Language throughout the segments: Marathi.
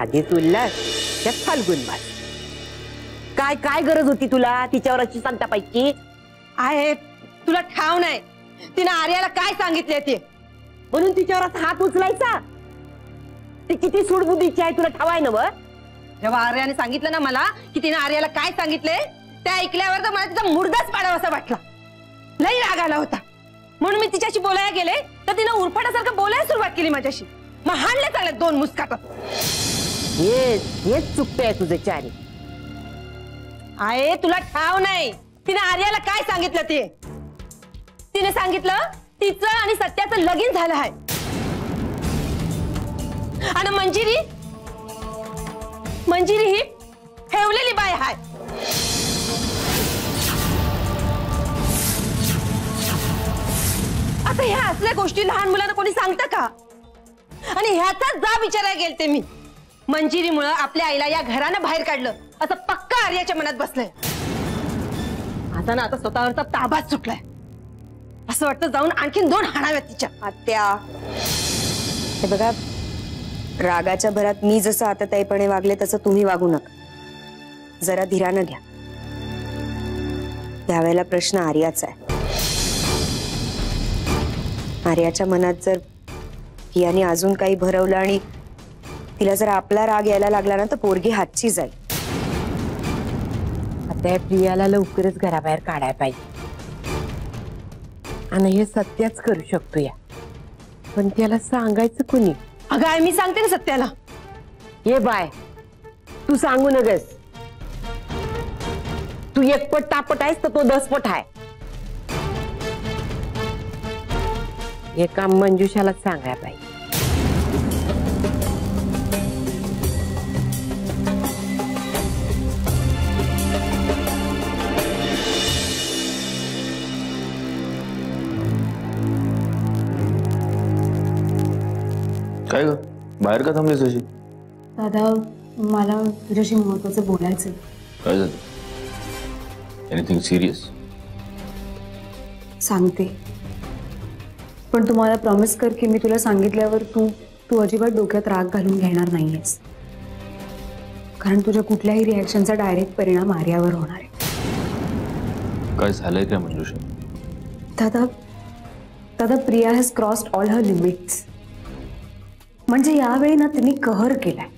आधीच उल्हास त्यात फाल्गुन मास. काय काय गरज होती तुला तिच्यावर अशी सांगता पाहिजे? आहे तुला ठाव नाही तिने आर्याला काय सांगितले ते म्हणून तिच्यावर हात उचलायचा? ती किती सूडबुद्धीची आहे तुला ठाव आहे ना? जेव्हा आर्याने सांगितलं ना मला की तिने आर्याला काय सांगितले ते ऐकल्यावर तर मला तिचा मुर्दाच पाडावासा वाटला. लई राग आला होता म्हणून मी तिच्याशी बोलायला गेले तर तिने उरफाटासारखं बोलायला सुरुवात केली माझ्याशी. मग हाणले चालत 2 मुस्काट. हेच चुकते आहे तुझे चारी. आहे तुला ठाव नाही तिने आर्याला काय सांगितलं ते? तिने सांगितलं तिचं आणि सत्याचं लगीन झालं आहे आणि मंजिरी ही ठेवलेली बाय आहे. आता ह्या असल्या गोष्टी लहान मुलांना कोणी सांगतं का? आणि ह्याचा जा विचारायला गेलते मी. मंजिरीमुळे आपल्या आईला या घरानं बाहेर काढलं असं पक्का आर्याच्या मनात बसलंय. आता स्वतःवरचा ताबाच सुटलाय. असं वाटतं जाऊन आणखीन 2 हाणाव्यात तिच्या. आत्या हे बघा, रागाच्या भरात मी जसं आतताईपणे वागले तसं तुम्ही वागू नका. जरा धीरानं घ्या. यावेळेला प्रश्न आर्याचा आहे. आर्याच्या मनात जर हियाने अजून काही भरवलं आणि तिला जर आपला राग यायला लागला ना तर पोरगी हातची जाईल. आता प्रियाला लवकरच घराबाहेर काढायला पाहिजे आणि हे सत्याच करू शकतो या. पण त्याला सांगायचं कोणी? अगं मी सांगते ना सत्याला. ये बाय तू सांगू नगस. तू 1 पट तापट आहेस तर तो 10 पट आहे. हे काम मंजुषाला सांगायला पाहिजे. काय ग बाहेर का थांबलीस अशी? दादा मला तुझ्याशी महत्त्वाचं बोलायचं. काय झालं? Anything serious? सांगते पण तुम्हाला प्रॉमिस कर की मी तुला सांगितल्यावर तू अजिबात डोक्यात राग घालून घेणार नाहीयेस. कारण तुझ्या कुठल्याही रिॲक्शनचा डायरेक्ट परिणाम आर्यावर होणार आहे. काय झालंय काय मंजुषा? दादा Priya has crossed all her limits. म्हणजे यावेळी ना तिने कहर केलाय.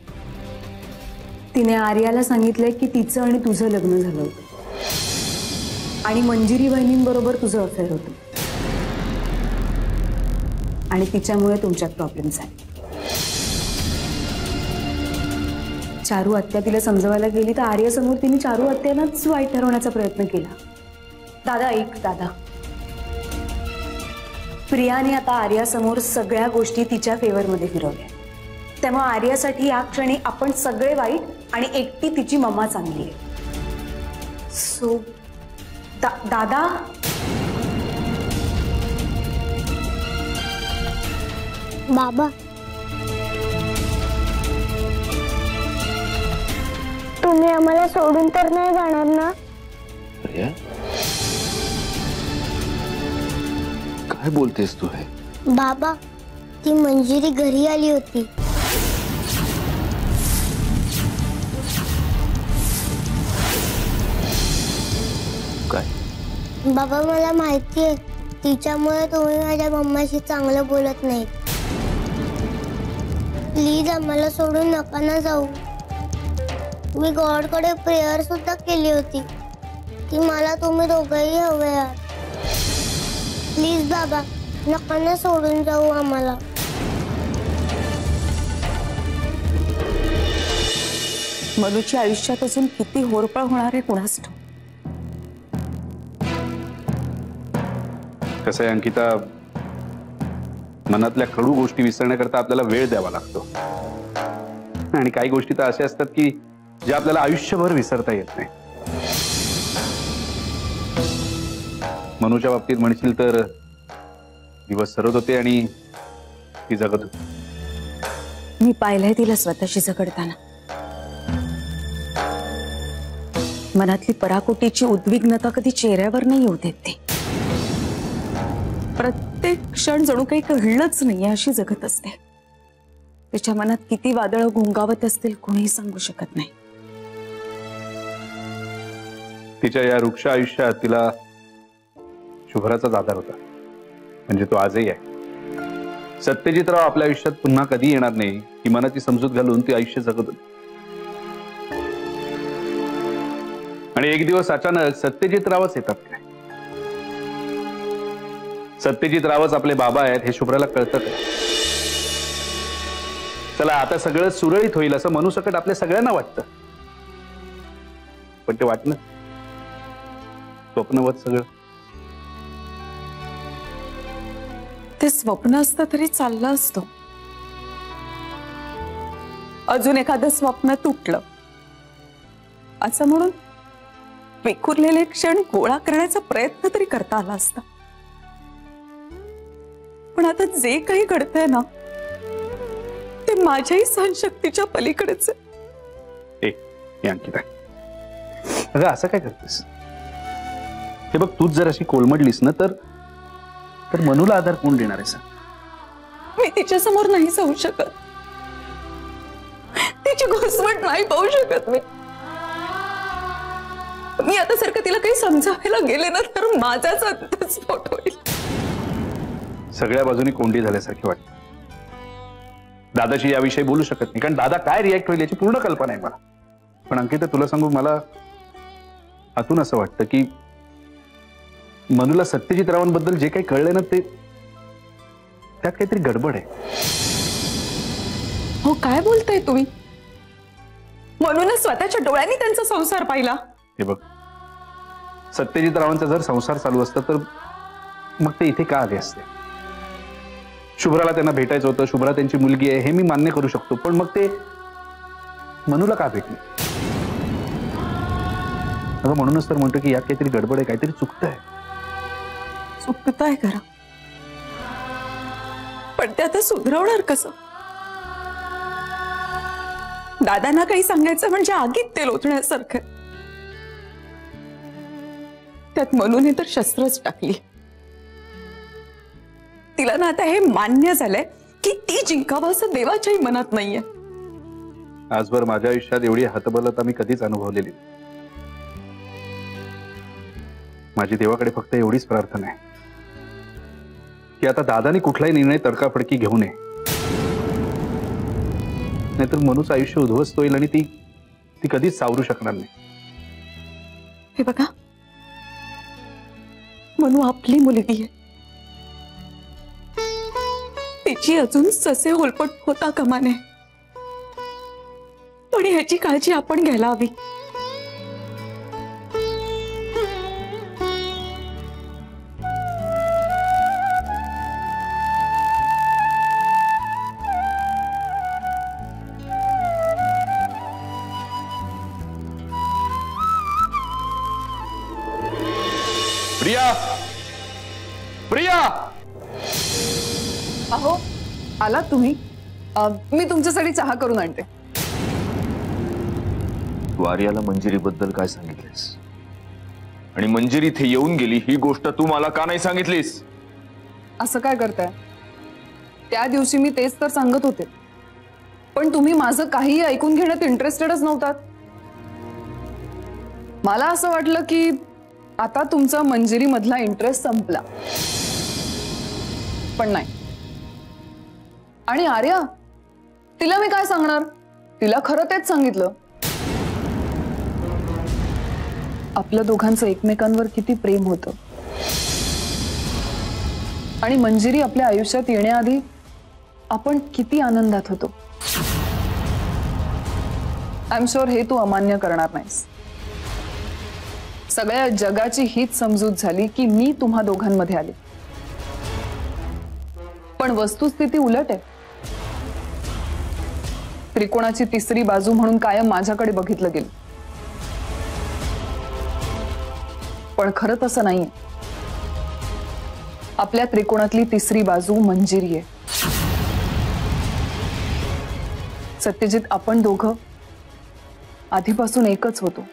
तिने आर्याला सांगितलंय की तिचं आणि तुझं लग्न झालं होतं आणि मंजिरी बहिणींबरोबर तुझं अफेअर होतं आणि तिच्यामुळे तुमच्यात प्रॉब्लेम झाले. चारू आत्या तिला समजवायला गेली तर आर्यासमोर तिने चारू आत्यालाच वाईट ठरवण्याचा प्रयत्न केला. दादा प्रियाने आता आर्यासमोर सगळ्या गोष्टी तिच्या फेवरमध्ये फिरवल्या. त्यामुळे आर्यासाठी या क्षणी आपण सगळे वाईट आणि एकटी तिची मम्मा चांगली आहे. सो दादा बाबा तुम्ही आम्हाला सोडून तर नाही जाणार ना? प्रिया काय बोलतेस तू? है बाबा ती मंजिरी घरी आली होती. काय? बाबा मला माहिती आहे तिच्यामुळे तुम्ही माझ्या मम्माशी चांगलं बोलत नाही. प्लीज आम्हाला सोडून नका ना जाऊ. मी गॉडकडे प्रेयर सुद्धा केली होती की मला तुम्ही दोघंही हवे आहात. प्लीज बाबा नका ना सोडून जाऊ आम्हाला. मनुच्या आयुष्यात अजून किती होरपळ होणार आहे कुणास ठाऊक. कसं आहे अंकिता, मनातल्या कडू गोष्टी विसरण्याकरता आपल्याला वेळ द्यावा लागतो आणि काही गोष्टी तर अशा असतात की ज्या आपल्याला आयुष्यभर विसरता येत नाही. मनूच्या बाबतीत म्हणशील तर दिवस सरत होते आणि ती जगत होती. मी पाहिलंय तिला स्वतःशी झगडताना. मनातली पराकोटीची उद्विग्नता कधी चेहऱ्यावर नाही येऊ देत. ते प्रत्येक क्षण जणू काही कळलंच नाही अशी जगत असते. तिच्या मनात किती वादळ घोंगावत असतील कोणीही सांगू शकत नाही. तिच्या या वृक्ष आयुष्यात तिला शुभ्राचाच आधार होता, म्हणजे तो आजही आहे. सत्यजितराव आपल्या आयुष्यात पुन्हा कधी येणार नाही ही मनाची समजूत घालून ती आयुष्य जगत होती. आणि एक दिवस अचानक सत्यजितरावच येतात काय? सत्यजितरावच आपले बाबा आहेत हे शुभ्राला कळतं काय? चला आता सगळं सुरळीत होईल असं मनूसकट आपल्या सगळ्यांना वाटतं, पण ते वाटणं स्वप्नवत सगळं. ते स्वप्न असतं तरी चाललं असतं. अजून एखादं स्वप्न तुटलं असं म्हणून विखुरलेले क्षण गोळा करण्याचा प्रयत्न तरी करता आला असता. पण आता जे काही घडतंय ना ते माझ्याही सहनशक्तीच्या पलीकडेच आहे. अंकिता, अगं असं काय करतेस? हे बघ, तूच जर अशी कोलमडलीस ना तर मनूला आधार कोण देणार आहे सांग? मी तिच्या समोर नाही जाऊ शकत, तिची घुसमट नाही पाहू शकत. मी आता सारखं तिला काही समजावायला गेले ना तर माझाच अंतस्फोट होईल. सगळ्या बाजूनी कोंडी झाल्यासारखी वाटते. दादाशी याविषयी बोलू शकत नाही, कारण दादा काय रिॲक्ट होईल याची पूर्ण कल्पना आहे मला. पण अंकिता, तुला सांगू, मला आतून असं वाटतं की मनूला सत्यजितरावांबद्दल जे काही कळलंय ना ते त्यात काहीतरी गडबड आहे. हो, काय बोलताय तुम्ही? मनूने स्वतःच्या डोळ्यांनी त्यांचा संसार पाहिला. हे बघ, सत्यजितरावांचा जर संसार चालू असता तर मग ते इथे का आले असते? शुभ्राला त्यांना भेटायचं होतं, शुभ्रा त्यांची मुलगी आहे हे मी मान्य करू शकतो, पण मग ते मनूला का भेटले? अगं म्हणूनच तर म्हणतो की यात काहीतरी गडबड आहे, काहीतरी चुकतंय. चुकताय खरं, पण ते आता सुधरवणार कसं? दादांना काही सांगायचं म्हणजे आगीत तेल ओतण्यासारखं. त्यात मनूने तर शस्त्रच टाकली. तिला ना आता हे मान्य झालंय की ती जिंकावं असं देवाच्याही मनात नाहीये. आजवर माझ्या आयुष्यात एवढी हतबलता मी कधीच अनुभवलेली. माझी देवाकडे फक्त एवढीच प्रार्थना आहे की आता दादाने कुठलाही निर्णय तडकाफडकी घेऊ नये, नाहीतर मनूचं आयुष्य उद्ध्वस्त होईल आणि ती कधीच सावरू शकणार नाही. हे बघा, मनू आपली मुलगी आहे, तिची अजून ससे होलपट होता कामा नये, पण ह्याची काळजी आपण घ्यायला हवी. प्रिया, प्रिया, अहो आलात तुम्ही? मी तुमच्यासाठी चहा करून आणते. तू आर्याला मंजिरीबद्दल काय सांगितलेस? आणि मंजिरी इथे येऊन गेली ही गोष्ट तू मला का नाही सांगितलीस? असं काय करताय? त्या दिवशी मी तेच तर सांगत होते, पण तुम्ही माझं काहीही ऐकून घेण्यात इंटरेस्टेडच नव्हतात. मला असं वाटलं की आता तुमचा मंजिरी मधला इंटरेस्ट संपला, पण नाही. आणि आर्या, तिला मी काय सांगणार? तिला खरं तेच सांगितलं. आपल्या दोघांचं एकमेकांवर किती प्रेम होतं आणि मंजिरी आपल्या आयुष्यात येण्याआधी आपण किती आनंदात होतो. आय एम शुअर हे तू अमान्य करणार नाहीस. सगळ्या जगाची हीच समजूत झाली की मी तुम्हा दोघांमध्ये आले, पण वस्तुस्थिती उलट आहे. त्रिकोणाची तिसरी बाजू म्हणून कायम माझ्याकडे बघितलं गेलं, पण खरं तसं नाहीये. आपल्या त्रिकोणातली तिसरी बाजू मंजिरी आहे. सत्यजित, आपण दोघं आधीपासून एकच होतो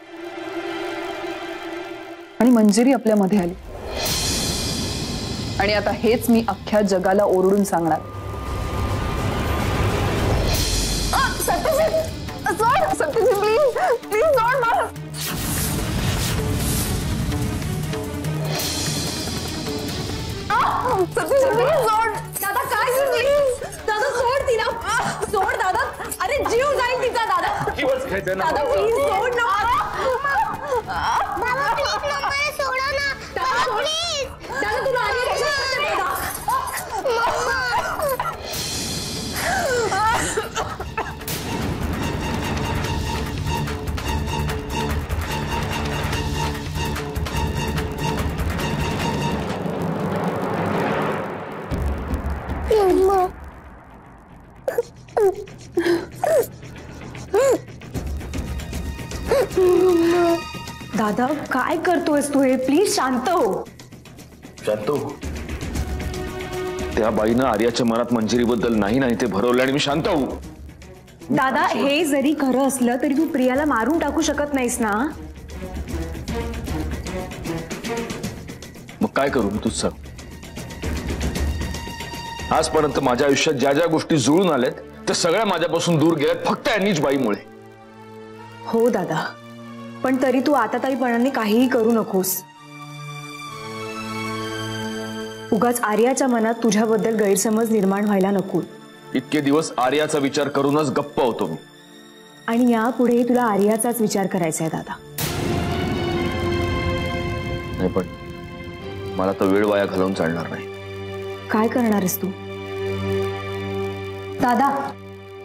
आणि मंजिरी आपल्यामध्ये आली. आणि आता हेच मी अख्ख्या जगाला ओरडून सांगणार. दादा काय दादा सोड तिला सोड दादा अरे जीव जाईल तिचा दादा दादा प्लीज सोड ना बाबा प्लीज मला सोडा ना बाबा प्लीज दादा तुला आधी दादा काय करतोयस तू हे प्लीज शांत हो शांत हो. त्या बाईनं आर्याच्या मनात मंजिरीबद्दल नाही ते भरवलं आणि मी शांत हो. दादा हे जरी खरं असलं तरी तू प्रियाला मारून टाकू शकत नाहीस ना. मग काय करू मी तूच सांग. आजपर्यंत माझ्या आयुष्यात ज्या ज्या गोष्टी जुळून आल्यात त्या सगळ्या माझ्यापासून दूर गेल्यात फक्त यांनीच बाईमुळे. हो दादा पण तरी तू आताताईपणाने काहीही करू नकोस. उगाच आर्याच्या मनात तुझ्याबद्दल गैरसमज निर्माण व्हायला नको. इतके दिवस आर्याचा विचार करूनच गप्प होतो मी. आणि यापुढे तुला आर्याचाच विचार करायचा आहे दादा. नाही पण मला तर वेळ वाया घालवून चालणार नाही. काय करणार आहेस तू दादा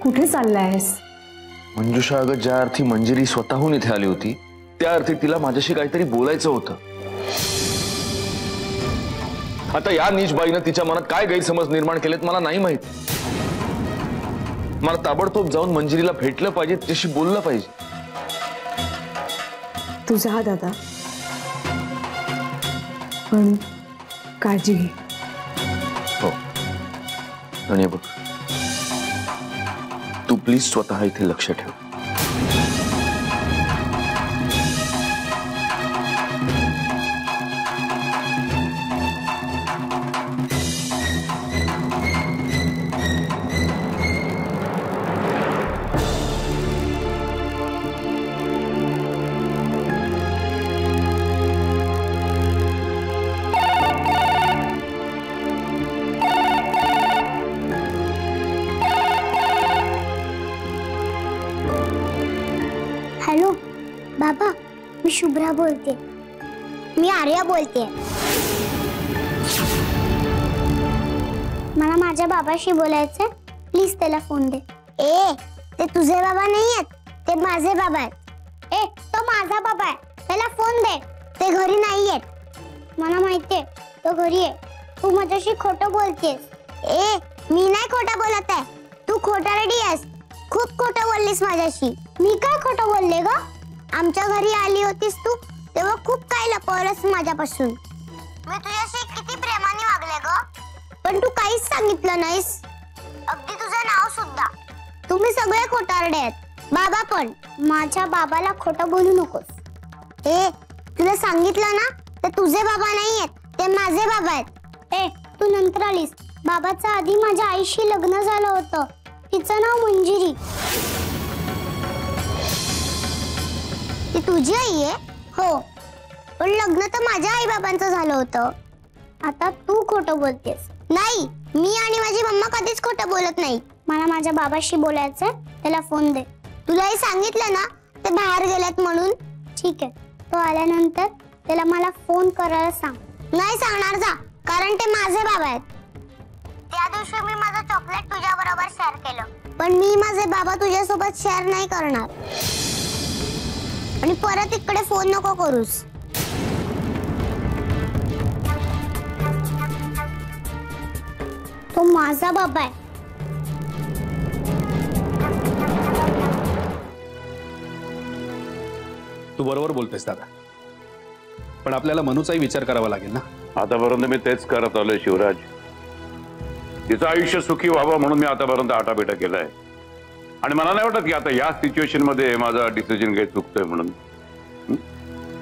कुठे चाललायस. मंजुषा अगं ज्या अर्थी मंजिरी स्वतःहून इथे आली होती त्या अर्थी तिला माझ्याशी काहीतरी बोलायचं होतं. आता या नीचबाईनं तिच्या मनात काय गैरसमज निर्माण केलेत मला नाही माहित. मला ताबडतोब जाऊन मंजिरीला भेटलं पाहिजे तिच्याशी बोललं पाहिजे. तू जा दादा पण काळजी घे. हो आणि बघ तू प्लीज स्वतः इथे लक्ष ठेव. हॅलो बाबा मी शुभ्रा बोलते. मी आर्या बोलते. मला माझ्या बाबाशी बोलायचंय प्लीज त्याला फोन दे. ए ते तुझे बाबा नाही आहेत ते माझे बाबा आहेत. ए तो माझा बाबा आहे त्याला फोन दे. ते घरी नाही आहेत मला माहितीये तो घरी आहे. तू माझ्याशी खोटं बोलतेस. ए मी नाही खोटं बोलत आहे तू खोटारडी आहेस. खूप खोटं बोललीस माझ्याशी. मी काय खोटं बोलले ग. आमच्या घरी आली होतीस तू तेव्हा खूप काय लपवलंस माझ्यापासून. मी तुझ्याशी किती प्रेमाने वागले ग पण तू काहीच सांगितलं नाहीस. अगदी तुझं नाव सुद्धा. तुम्ही सगळे खोटारडे आहेत. बाबा पण. माझ्या बाबाला खोटं बोलू नकोस. ए तुला सांगितलं ना ते तुझे बाबा नाही आहेत ते माझे बाबा आहेत. ए तू नंतर आलीस. बाबाच्या आधी माझ्या आईशी लग्न झालं होतं. तिचं नाव मंजिरी. ती तुझी आई आहे हो पण लग्न तर माझ्या आई बाबांचं झालं होतं. आता तू खोटं बोलतेस. नाही मी आणि माझी मम्मा कधीच खोटं बोलत नाही. मला माझ्या बाबाशी बोलायचंय त्याला फोन दे. तुलाही सांगितलं ना ते बाहेर गेलेत म्हणून. ठीक आहे तो आल्यानंतर त्याला मला फोन करायला सांग. नाही सांगणार जा कारण ते माझे बाबा आहेत. त्या दिवशी मी माझं चॉकलेट तुझ्या बरोबर शेअर केलं पण मी माझे बाबा तुझ्यासोबत शेअर नाही करणार. आणि परत इकडे फोन नको करूस. तो माझा बाबा आहे. तू बरोबर बोलतेस दादा पण आपल्याला मनूचाही विचार करावा लागेल ना. आतापर्यंत मी तेच करत आलोय शिवराज. तिचं आयुष्य सुखी व्हावं म्हणून मी आतापर्यंत आटापिटा केलाय आणि मला नाही वाटत की आता या सिच्युएशन मध्ये माझा डिसिजन काही चुकतोय म्हणून.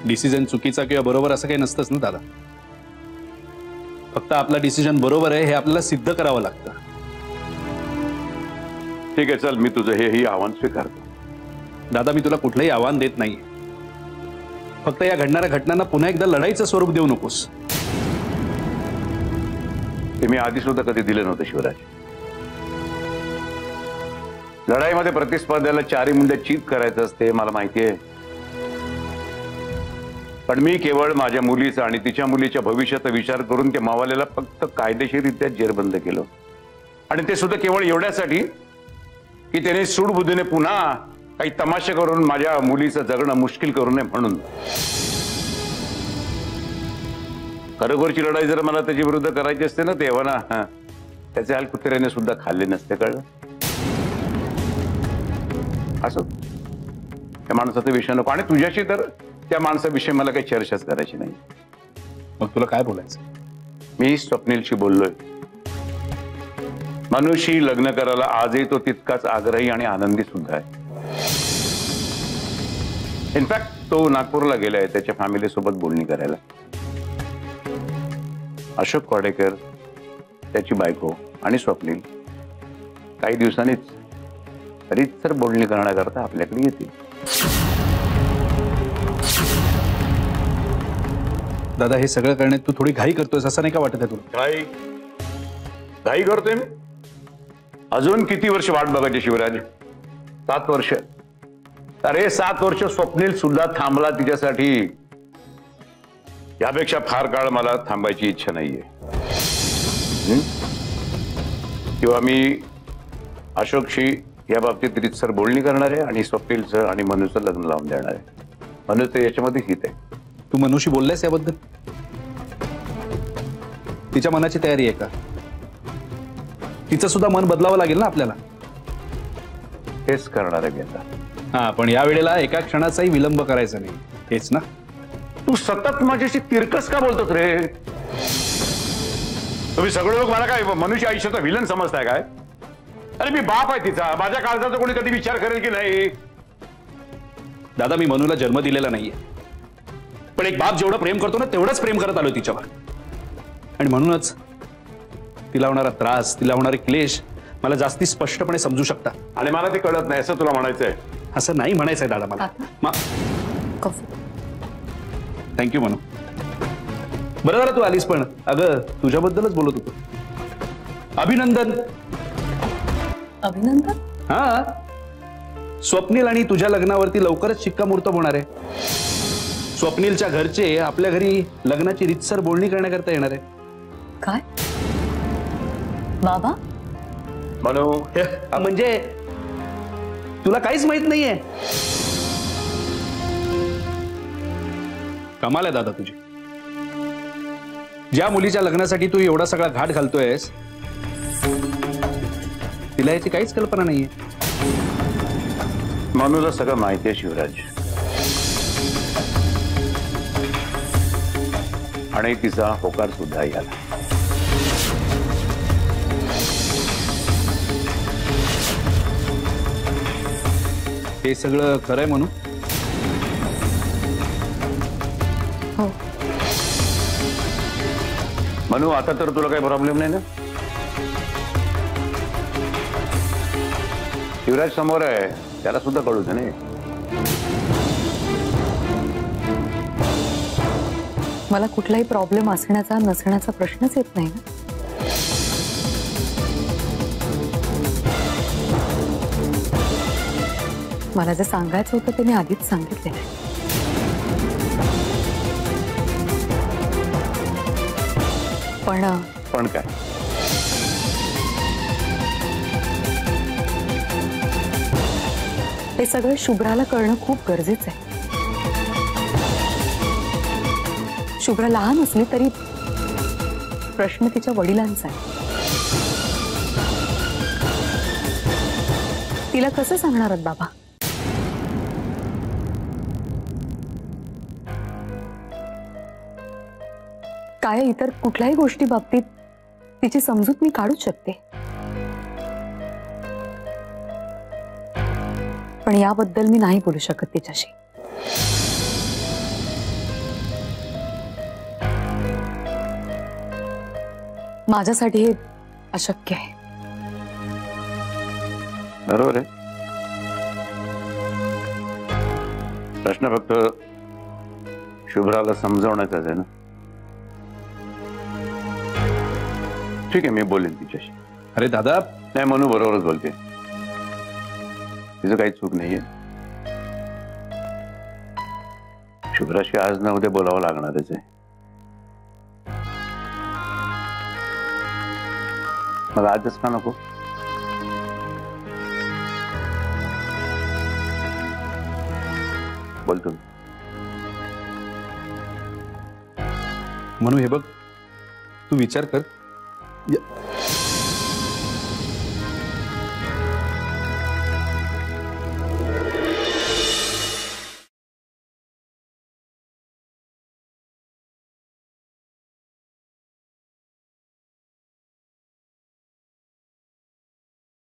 डिसिजन चुकीचा किंवा बरोबर असं काही नसतंच ना दादा. फक्त आपला डिसिजन बरोबर आहे हे आपल्याला सिद्ध करावं लागतं. ठीक आहे चल मी तुझं हेही आव्हान स्वीकारतो. दादा मी तुला कुठलंही आव्हान देत नाही. फक्त या घडणाऱ्या घटनांना पुन्हा एकदा लढाईचं स्वरूप देऊ नकोस. ते मी आधी सुद्धा कधी दिलं नव्हतं शिवराज. लढाईमध्ये प्रतिस्पर्ध्याला चारी मुंड्या चीत करायचं असते मला माहिती आहे. पण मी केवळ माझ्या मुलीचा आणि तिच्या मुलीच्या भविष्याचा विचार करून त्या मावाल्याला फक्त कायदेशीररित्या जेरबंद केलं. आणि ते सुद्धा केवळ एवढ्यासाठी की त्याने सूडबुद्धीने पुन्हा काही तमाशे करून माझ्या मुलीचं जगणं मुश्किल करू नये म्हणून. खरोखरची लढाई जर मला त्याच्या विरुद्ध करायची असते ना तेव्हा ना त्याचे हाल कुत्र्याने सुद्धा खाल्ले नसते. कळलं? असं त्या माणसाचा विषय नको. आणि तुझ्याशी तर त्या माणसाविषयी मला काही चर्चाच करायची नाही. मग तुला काय बोलायचं? मी स्वप्नीलशी बोललोय. मनुशी लग्न करायला आजही तो तितकाच आग्रही आणि आनंदी सुद्धा आहे. इनफॅक्ट तो नागपूरला गेलाय त्याच्या फॅमिली सोबत बोलणी करायला. अशोक कोडेकर, त्याची बायको आणि स्वप्नील काही दिवसांनीच रीतसर बोलणी करण्याकरता आपल्याकडे येतील. दादा, हे सगळं करण्यात तू थोडी घाई करतोयस असं नाही का वाटत आहे तुला? घाई करतोय मी? अजून किती वर्ष वाट बघायची शिवराज? 7 वर्ष. अरे 7 वर्ष स्वप्नील सुद्धा थांबला तिच्यासाठी. यापेक्षा फार काळ मला थांबायची इच्छा नाहीये. किंवा मी अशोकशी या बाबतीत रीतसर बोलणी करणार आहे आणि स्वप्नीलचं आणि मनूचं लग्न लावून देणार आहे. मनूचं याच्यामध्ये हित आहे. तू मनूशी बोललायस याबद्दल? तिच्या मनाची तयारी आहे का? तिचं सुद्धा मन बदलावं लागेल ना आपल्याला. हेच करणार आहे मी आता. हा, पण या वेळेला एका क्षणाचाही विलंब करायचा नाही. हेच ना? तू सतत माझ्याशी तिरकस का बोलतोस रे? तुम्ही सगळे लोक मला काय मनुष्य आयुष्याचा विलन समजताय काय? अरे मी बाप आहे तिचा. माझ्या काळजाचा कोणी कधी विचार करेल की नाही? दादा, मी मनूला जन्म दिलेला नाहीये, पण एक बाप जेवढं प्रेम करतो ना तेवढंच प्रेम करत आलो तिच्यावर. आणि म्हणूनच तिला होणारा त्रास, तिला होणारे क्लेश मला जास्ती स्पष्टपणे समजू शकता. आणि मला ते कळत नाही असं तुला म्हणायचंय? असं नाही म्हणायचंय दादा मला. थँक्यू मनू. बरं झालं तू आलीस. पण अगं तुझ्याबद्दलच बोलत होतो. अभिनंदन. अभिनंदन? हा, स्वप्नील आणि तुझ्या लग्नावरती लवकरच शिक्कामोर्तब होणार आहे. स्वप्नीलच्या घरचे आपल्या घरी लग्नाची रीतसर बोलणी करण्याकरता येणार आहे. काय बाबा? मनू, म्हणजे तुला काहीच माहित नाहीये? कमाल आहे दादा तुझी. ज्या मुलीच्या लग्नासाठी तू एवढा सगळा घाट घालतोयस तिला याची काहीच कल्पना नाहीये. मनूला सगळं माहिती आहे शिवराज. आणि तिचा होकार सुद्धा याला. हे सगळं खरंय म्हणून? हो. मनू, आता तर तुला काही प्रॉब्लेम नाही ना? शिवराज समोर आहे, त्याला सुद्धा कळू दे. नाही मला कुठलाही प्रॉब्लेम असण्याचा नसण्याचा प्रश्नच येत नाही ना. मला जे सांगायचं होतं ते मी आधीच सांगितलेलं आहे. पण काय? ते सगळं शुभ्राला कळणं खूप गरजेचं आहे. शुभ्रा लहान असली तरी प्रश्न तिच्या वडिलांचा आहे. तिला कसं सांगणार आहात बाबा? काय इतर कुठल्याही गोष्टी बाबतीत तिची समजूत मी काढूच शकते, पण याबद्दल मी नाही बोलू शकत तिच्याशी. माझ्यासाठी हे अशक्य आहे. बरोबर आहे. प्रश्न फक्त शुभ्राला समजावण्याचाच आहे ना. ठीक आहे, मी बोलेन तिच्याशी. अरे दादा, नाही, मनू बरोबरच बोलते, तिचं काही चूक नाहीये. शुभ्राशी आज ना उद्या बोलावं लागणारच आहे. मग आजच का नको? बोलतो. म्हणून हे बघ, तू विचार कर.